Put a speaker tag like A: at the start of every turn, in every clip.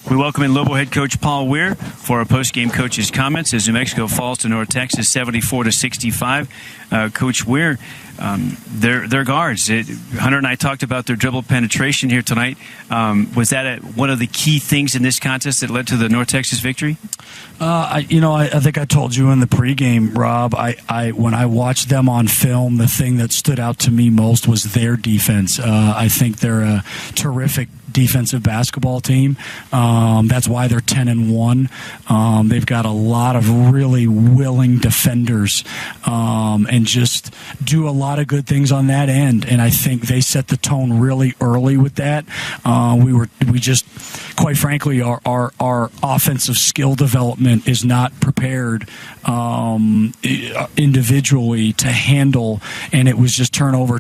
A: We welcome in Lobo head coach Paul Weir for our post-game coach's comments as New Mexico falls to North Texas 74-65. Coach Weir, their guards. Hunter and I talked about their dribble penetration here tonight. Was that one of the key things in this contest that led to the North Texas victory?
B: I think I told you in the pregame, Rob, when I watched them on film, the thing that stood out to me most was their defense. I think they're a terrific defensive basketball team. That's why they're 10-1. They've got a lot of really willing defenders and just do a lot of good things on that end. And I think they set the tone really early with that. We just, quite frankly, our offensive skill development is not prepared individually to handle, and it was just turnover.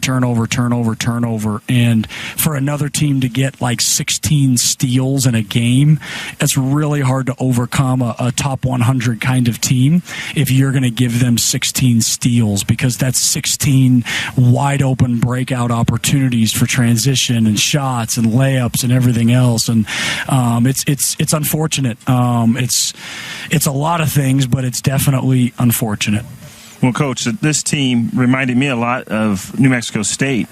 B: And for another team to get like 16 steals in a game, it's really hard to overcome a top 100 kind of team if you're going to give them 16 steals, because that's 16 wide open breakout opportunities for transition and shots and layups and everything else. And it's unfortunate. It's a lot of things, but it's definitely unfortunate.
C: Well, Coach, this team reminded me a lot of New Mexico State.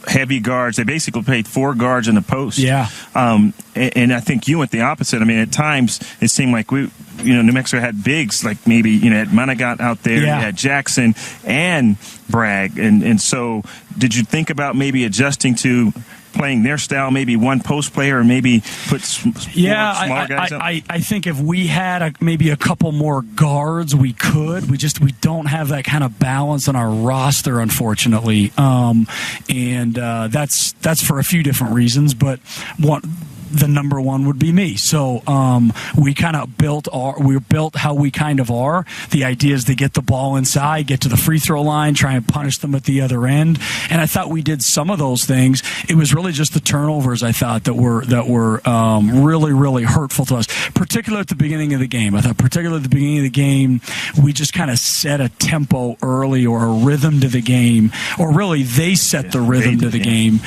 C: Heavy guards. They basically played 4 guards in the post.
B: Yeah.
C: And I think you went the opposite. I mean, at times it seemed like New Mexico had bigs, like maybe, had Manigat out there,
B: yeah.
C: You had Jackson and Bragg. And so did you think about maybe adjusting to playing their style, maybe one post player, or maybe put smaller guys up?
B: I think if we had maybe a couple more guards, we could. We don't have that kind of balance on our roster, unfortunately. And that's for a few different reasons, but the number one would be me. So we kind of built how we kind of are. The idea is to get the ball inside, get to the free throw line, try and punish them at the other end. And I thought we did some of those things. It was really just the turnovers, I thought, that were really, really hurtful to us, particularly at the beginning of the game. I thought particularly at the beginning of the game, we just kind of set a tempo early, or a rhythm to the game, or really they set the rhythm to the game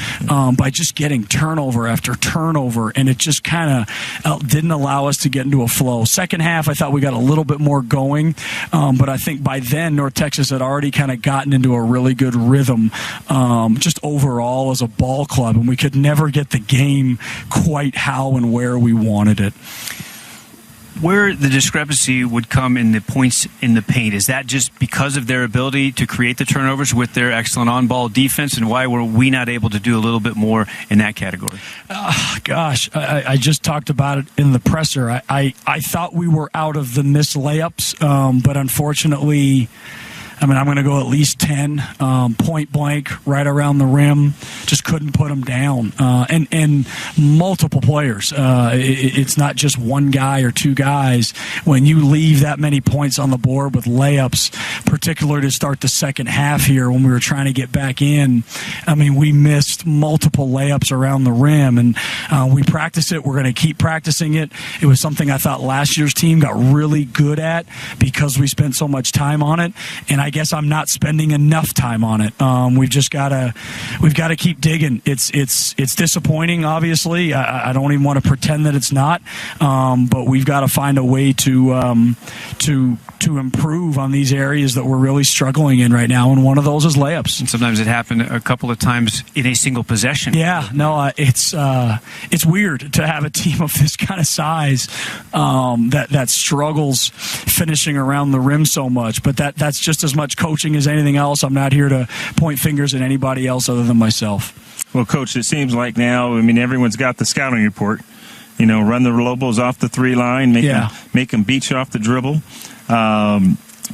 B: by just getting turnover after turnover. And it just kind of didn't allow us to get into a flow. Second half, I thought we got a little bit more going, but I think by then North Texas had already kind of gotten into a really good rhythm just overall as a ball club, and we could never get the game quite how and where we wanted it.
A: Where the discrepancy would come in the points in the paint, is that just because of their ability to create the turnovers with their excellent on-ball defense, and why were we not able to do a little bit more in that category?
B: I just talked about it in the presser. I thought we were out of the missed layups, but unfortunately, I'm going to go at least 10, point blank, right around the rim. Just couldn't put them down. And multiple players. It's not just one guy or two guys. When you leave that many points on the board with layups, particularly to start the second half here when we were trying to get back in, we missed multiple layups around the rim. And we practice it. We're going to keep practicing it. It was something I thought last year's team got really good at because we spent so much time on it. And I guess I'm not spending enough time on it. We've got to keep digging. It's disappointing, obviously. I don't even want to pretend that it's not. But we've got to find a way to improve on these areas that we're really struggling in right now, and one of those is layups.
A: And sometimes it happened a couple of times in a single possession.
B: Yeah, no, it's weird to have a team of this kind of size that struggles finishing around the rim so much. But that's just as much coaching as anything else. I'm not here to point fingers at anybody else other than myself.
C: Well, Coach, it seems like now, everyone's got the scouting report. Run the Lobos off the 3 line, make them beat you off the dribble.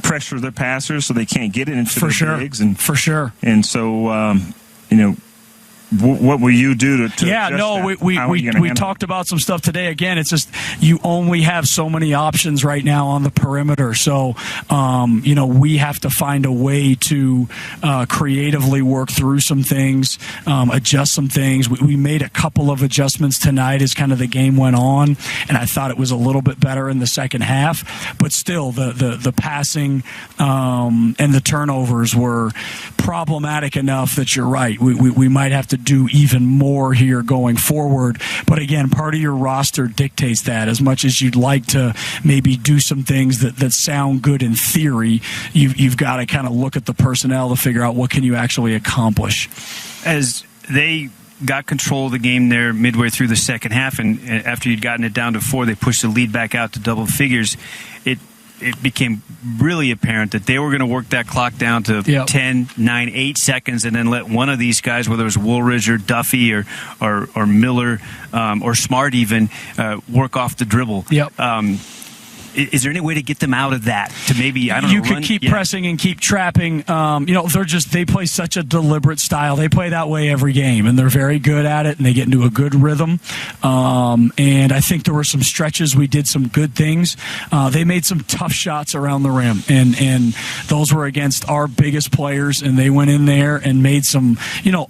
C: Pressure their passers so they can't get it into their bigs.
B: For sure.
C: And so, what will you do to
B: yeah, no, we talked about some stuff today. Again, it's just you only have so many options right now on the perimeter. So, we have to find a way to creatively work through some things, adjust some things. We made a couple of adjustments tonight as kind of the game went on, and I thought it was a little bit better in the second half. But still, the passing and the turnovers were problematic enough that you're right. We might have to do even more here going forward. But again, part of your roster dictates that. As much as you'd like to maybe do some things that sound good in theory, you've got to kind of look at the personnel to figure out what can you actually accomplish.
A: As they got control of the game there midway through the second half, and after you'd gotten it down to 4, they pushed the lead back out to double figures. It became really apparent that they were going to work that clock down to 10, 9, 8 seconds, and then let one of these guys, whether it was Woolridge or Duffy or Miller or Smart even, work off the dribble. Is there any way to get them out of that? To maybe,
B: you could keep pressing and keep trapping. They play such a deliberate style. They play that way every game, and they're very good at it, and they get into a good rhythm. And I think there were some stretches we did some good things. They made some tough shots around the rim, and those were against our biggest players, and they went in there and made some,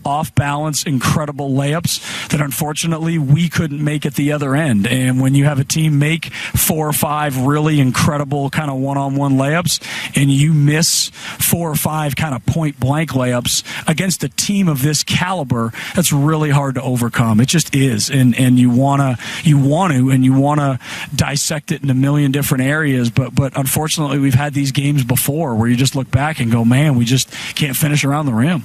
B: off-balance, incredible layups that unfortunately we couldn't make at the other end. And when you have a team make 4 or 5 really incredible kind of one-on-one layups, and you miss 4 or 5 kind of point-blank layups against a team of this caliber, that's really hard to overcome. It just is, and you want to dissect it in a million different areas, but unfortunately we've had these games before where you just look back and go, man, we just can't finish around the rim.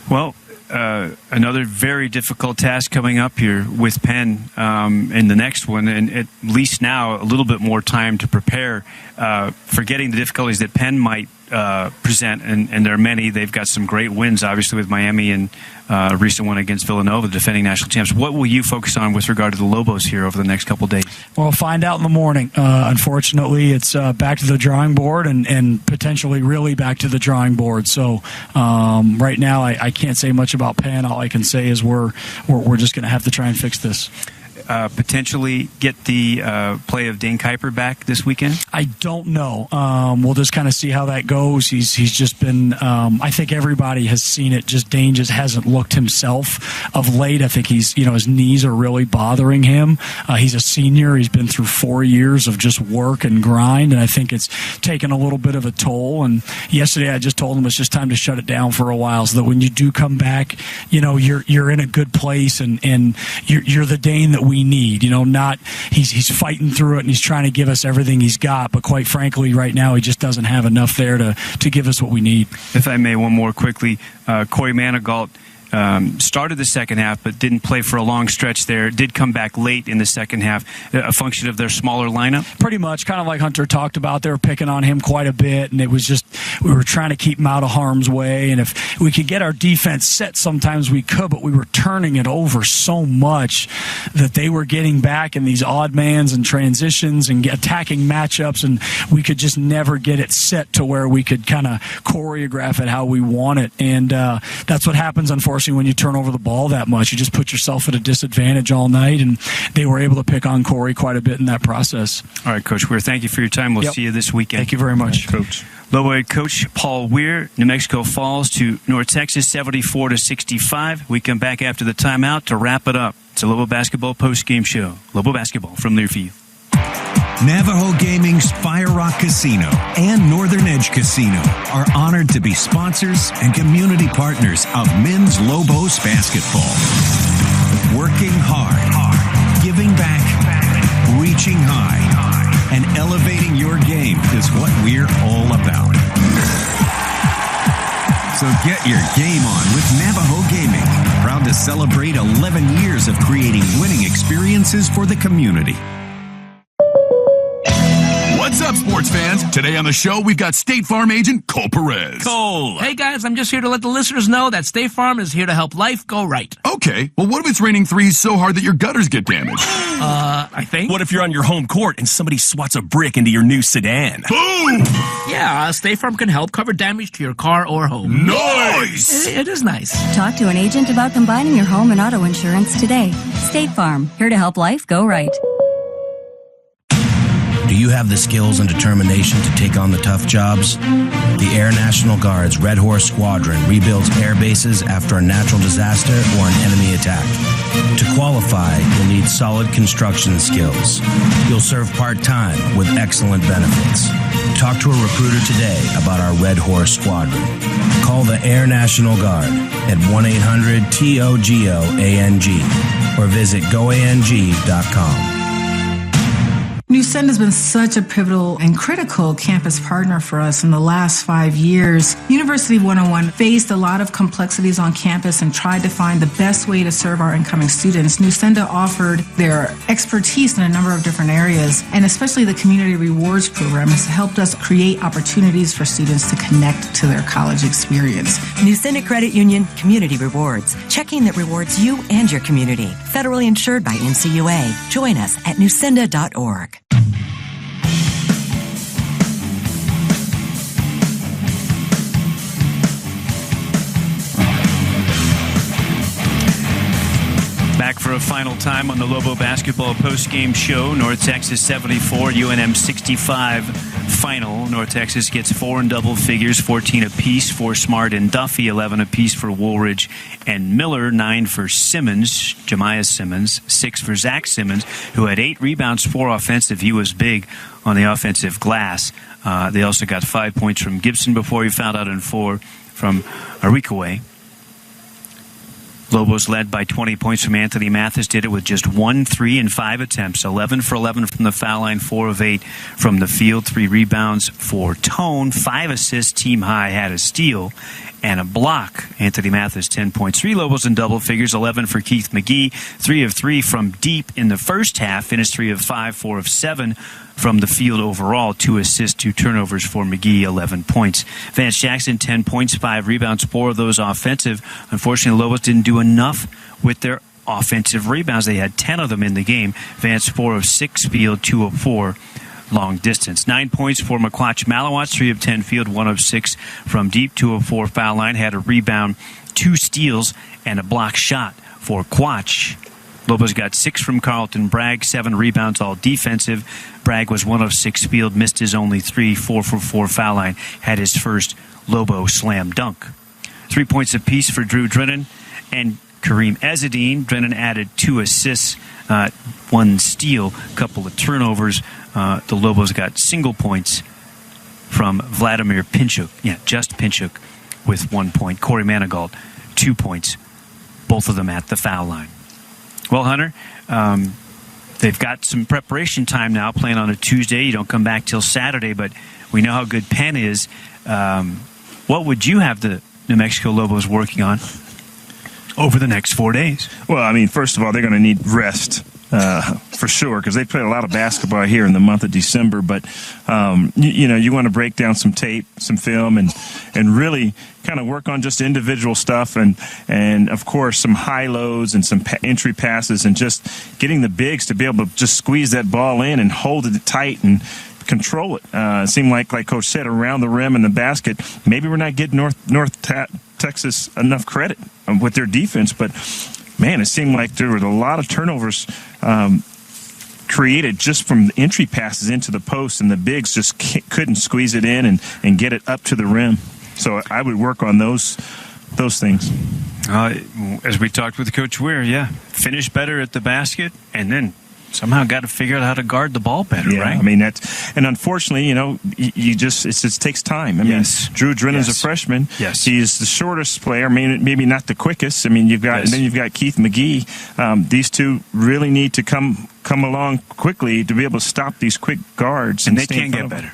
A: Well, another very difficult task coming up here with Penn in the next one, and at least now a little bit more time to prepare, forgetting the difficulties that Penn might present, and there are many. They've got some great wins, obviously, with Miami and a recent one against Villanova, the defending national champs. What will you focus on with regard to the Lobos here over the next couple of days?
B: Well, we'll find out in the morning. Unfortunately, it's back to the drawing board and potentially really back to the drawing board. So right now, I can't say much about Penn. All I can say is we're just going to have to try and fix this.
A: Potentially get the play of Dane Kuiper back this weekend?
B: I don't know. We'll just kind of see how that goes. He's just been, I think everybody has seen it. Dane just hasn't looked himself of late. I think he's, his knees are really bothering him. He's a senior. He's been through 4 years of just work and grind, and I think it's taken a little bit of a toll. And yesterday I just told him it's just time to shut it down for a while so that when you do come back, you're in a good place and you're the Dane that we need. Not he's fighting through it and he's trying to give us everything he's got, but quite frankly right now he just doesn't have enough there to give us what we need.
A: If I may, one more quickly, Corey Manigault started the second half but didn't play for a long stretch there, did come back late in the second half, a function of their smaller lineup?
B: Pretty much, kind of like Hunter talked about. They were picking on him quite a bit, and it was just, we were trying to keep him out of harm's way, and if we could get our defense set, sometimes we could, but we were turning it over so much that they were getting back in these odd mans and transitions and attacking matchups, and we could just never get it set to where we could kind of choreograph it how we want it, and that's what happens, unfortunately, when you turn over the ball that much. You just put yourself at a disadvantage all night, and they were able to pick on Corey quite a bit in that process.
A: All right, Coach Weir, thank you for your time. We'll see you this weekend.
B: Thank you very much.
C: Coach.
A: Lobo head coach Paul Weir. New Mexico falls to North Texas 74-65. We come back after the timeout to wrap it up. It's a Lobo basketball post-game show. Lobo basketball from Learfield.
D: Navajo Gaming's Fire Rock Casino and Northern Edge Casino are honored to be sponsors and community partners of men's Lobos basketball. Working hard, giving back, reaching high, and elevating your game is what we're all about. So get your game on with Navajo Gaming, proud to celebrate 11 years of creating winning experiences for the community.
E: What's up, sports fans? Today on the show, we've got State Farm agent Cole Perez.
F: Cole. Hey, guys, I'm just here to let the listeners know that State Farm is here to help life go right.
E: Okay, well, what if it's raining threes so hard that your gutters get damaged?
F: I think.
G: What if you're on your home court and somebody swats a brick into your new sedan?
E: Boom!
F: Yeah, State Farm can help cover damage to your car or home.
E: Nice!
F: It is nice.
H: Talk to an agent about combining your home and auto insurance today. State Farm, here to help life go right.
I: Do you have the skills and determination to take on the tough jobs? The Air National Guard's Red Horse Squadron rebuilds air bases after a natural disaster or an enemy attack. To qualify, you'll need solid construction skills. You'll serve part-time with excellent benefits. Talk to a recruiter today about our Red Horse Squadron. Call the Air National Guard at 1-800-TOGO-ANG or visit goang.com.
J: NewSend has been such a pivotal and critical campus partner for us in the last 5 years. University 101 faced a lot of complexities on campus and tried to find the best way to serve our incoming students. NewSend offered their expertise in a number of different areas, and especially the Community Rewards Program has helped us create opportunities for students to connect to their college experience.
K: NewSend Credit Union Community Rewards. Checking that rewards you and your community. Federally insured by NCUA. Join us at newsenda.org.
A: Back for a final time on the Lobo basketball post-game show. North Texas 74, UNM 65 final. North Texas gets 4 in double figures, 14 apiece for Smart and Duffy, 11 apiece for Woolridge and Miller, 9 for Simmons, Jemiah Simmons, 6 for Zach Simmons, who had 8 rebounds, 4 offensive. He was big on the offensive glass. They also got 5 points from Gibson before he fouled out, and 4 from Arikaway. Lobos led by 20 points from Anthony Mathis, did it with just 1 3 in 5 attempts, 11 for 11 from the foul line, 4 of 8 from the field, 3 rebounds for Tone, 5 assists, team high, had a steal and a block. Anthony Mathis, 10 points. 3 Lobos in double figures, 11 for Keith McGee, 3 of 3 from deep in the first half, finished 3 of 5, 4 of 7 from the field overall, 2 assists, 2 turnovers for McGee, 11 points. Vance Jackson, 10 points, 5 rebounds, 4 of those offensive. Unfortunately, Lobos didn't do enough with their offensive rebounds. They had 10 of them in the game. Vance, 4 of 6 field, 2 of 4 long distance. 9 points for McQuatch Malawatz, 3 of 10 field, 1 of 6 from deep, 2 of 4 foul line, had a rebound, 2 steals, and a block shot for Quatch. Lobos got 6 from Carlton Bragg, 7 rebounds, all defensive. Bragg was 1 of 6 field, missed his only 3, 4 for 4 foul line, had his first Lobo slam dunk. 3 points apiece for Drew Drennan and Kareem Ezzedine. Drennan added 2 assists, 1 steal, a couple of turnovers. The Lobos got single points from Vladimir Pinchuk. Yeah, just Pinchuk with 1 point. Corey Manigault, 2 points, both of them at the foul line. Well, Hunter, they've got some preparation time now, playing on a Tuesday. You don't come back till Saturday, but we know how good Penn is. What would you have the New Mexico Lobos working on over the next 4 days?
C: Well, I mean, first of all, they're going to need rest for sure, because they played a lot of basketball here in the month of December. But you want to break down some tape, some film, and really kind of work on just individual stuff, and of course some high lows and some entry passes, and just getting the bigs to be able to just squeeze that ball in and hold it tight and control it. It seemed like Coach said, around the rim and the basket, maybe we're not getting North Texas enough credit with their defense, but man, it seemed like there were a lot of turnovers created just from the entry passes into the post, and the bigs just couldn't squeeze it in and get it up to the rim. So I would work on those things.
A: As we talked with Coach Weir, finish better at the basket, and then somehow got to figure out how to guard the ball better, right?
C: I mean, and unfortunately, it just takes time. I mean, Drew Drennan's a freshman.
A: Yes.
C: He's the shortest player, maybe not the quickest. I mean, you've got Keith McGee. These two really need to come along quickly to be able to stop these quick guards.
A: And they can get better.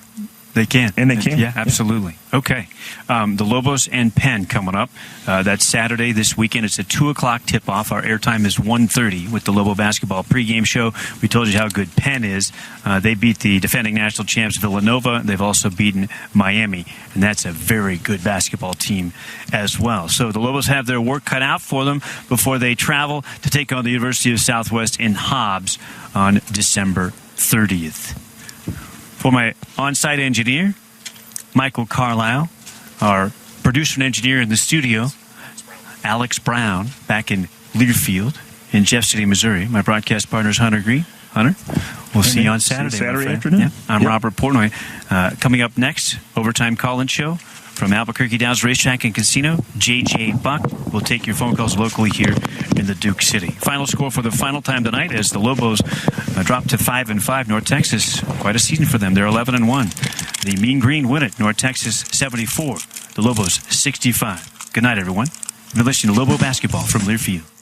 A: They can.
C: And they can.
A: Yeah, absolutely. Okay. The Lobos and Penn coming up. That's Saturday this weekend. It's a 2 o'clock tip-off. Our airtime is 1:30 with the Lobo basketball pregame show. We told you how good Penn is. They beat the defending national champs Villanova. They've also beaten Miami, and that's a very good basketball team as well. So the Lobos have their work cut out for them before they travel to take on the University of Southwest in Hobbs on December 30th. For my on-site engineer, Michael Carlisle, our producer and engineer in the studio, Alex Brown, back in Learfield in Jeff City, Missouri. My broadcast partner is Hunter Green. Hunter, we'll see you on Saturday.
C: Saturday afternoon.
A: Yeah. I'm Robert Portnoy. Coming up next, Overtime Call-In Show from Albuquerque Downs Racetrack and Casino. J.J. Buck will take your phone calls locally here in the Duke City. Final score for the final time tonight as the Lobos drop to 5-5. North Texas, quite a season for them. They're 11-1. The Mean Green win it. North Texas 74. The Lobos 65. Good night, everyone. You're listening to Lobo Basketball from Learfield.